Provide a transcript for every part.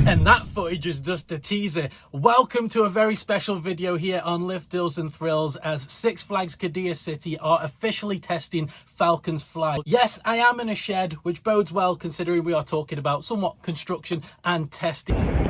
And that footage is just a teaser. Welcome to a very special video here on Lift Deals and Thrills as Six Flags Qiddiya City are officially testing Falcons Flight. Yes, I am in a shed, which bodes well considering we are talking about somewhat construction and testing.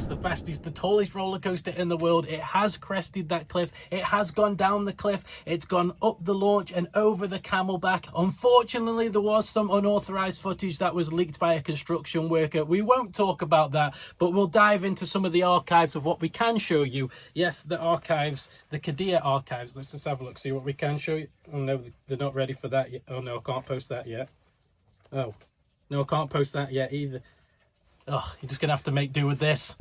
The fastest, the tallest roller coaster in the world. It has crested that cliff. It has gone down the cliff. It's gone up the launch and over the Camelback. Unfortunately, there was some unauthorized footage that was leaked by a construction worker. We won't talk about that, but we'll dive into some of the archives of what we can show you. Yes, the archives, the Qiddiya archives. Let's just have a look, see what we can show you. Oh no, they're not ready for that yet. Oh no, I can't post that yet. Oh no, I can't post that yet either. Oh, you're just gonna have to make do with this.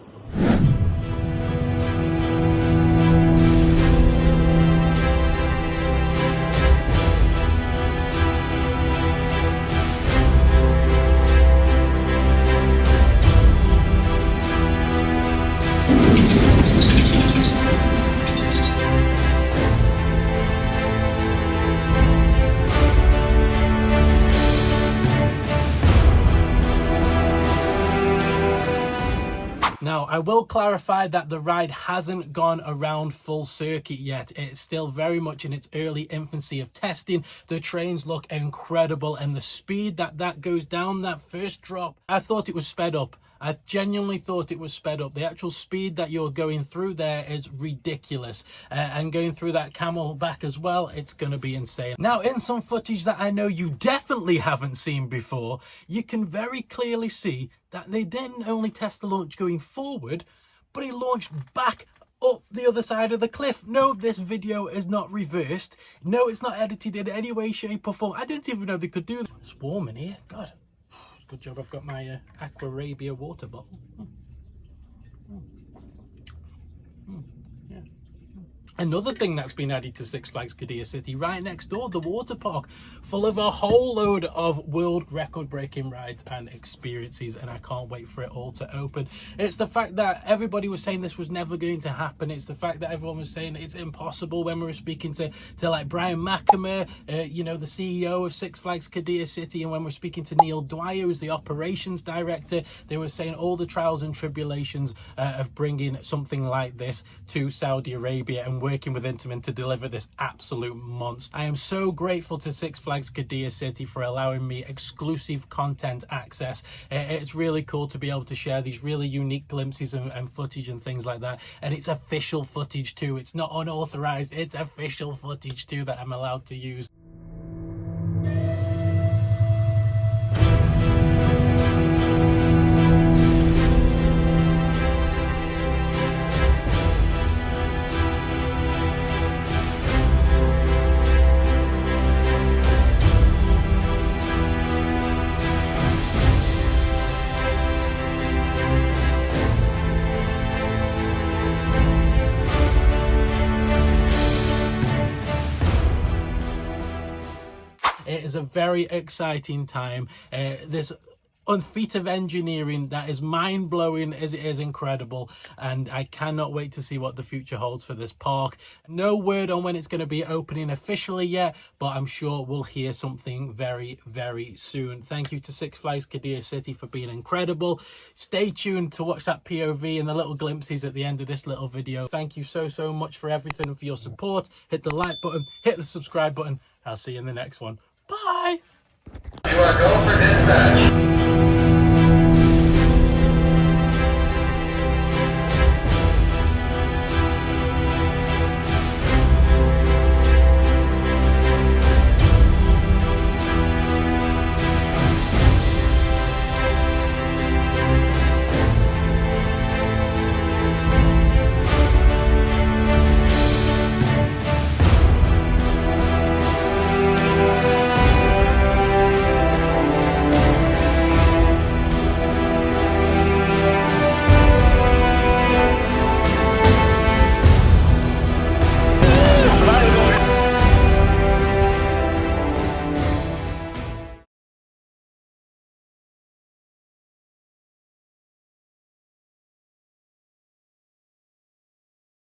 Now, I will clarify that the ride hasn't gone around full circuit yet. It's still very much in its early infancy of testing. The trains look incredible, and the speed that goes down that first drop, I thought it was sped up. I genuinely thought it was sped up. The actual speed that you're going through there is ridiculous. And going through that Camelback as well, it's going to be insane. Now, in some footage that I know you definitely haven't seen before, you can very clearly see that they didn't only test the launch going forward, but it launched back up the other side of the cliff. No, this video is not reversed. No, it's not edited in any way, shape or form. I didn't even know they could do that. It's warm in here. God. Good job I've got my Aqua Arabia water bottle. Yeah. Another thing that's been added to Six Flags Qiddiya City, right next door, the water park, full of a whole load of world record breaking rides and experiences, and I can't wait for it all to open. It's the fact that everybody was saying this was never going to happen. It's the fact that everyone was saying it's impossible when we were speaking to like Brian McNamara, you know, the CEO of Six Flags Qiddiya City, and when we're speaking to Neil Dwyer, who's the operations director, they were saying all the trials and tribulations of bringing something like this to Saudi Arabia and working with Intamin to deliver this absolute monster. I am so grateful to Six Flags Qiddiya City for allowing me exclusive content access. It's really cool to be able to share these really unique glimpses and footage and things like that. And it's official footage too. It's not unauthorized. It's official footage too that I'm allowed to use. It is a very exciting time. This feat of engineering that is mind-blowing as it is incredible, and I cannot wait to see what the future holds for this park. No word on when it's going to be opening officially yet, but I'm sure we'll hear something very, very soon. Thank you to Six Flags Qiddiya City for being incredible. Stay tuned to watch that POV and the little glimpses at the end of this little video. Thank you so much for everything and for your support. Hit the like button, hit the subscribe button. I'll see you in the next one. Bye! You are go for dispatch.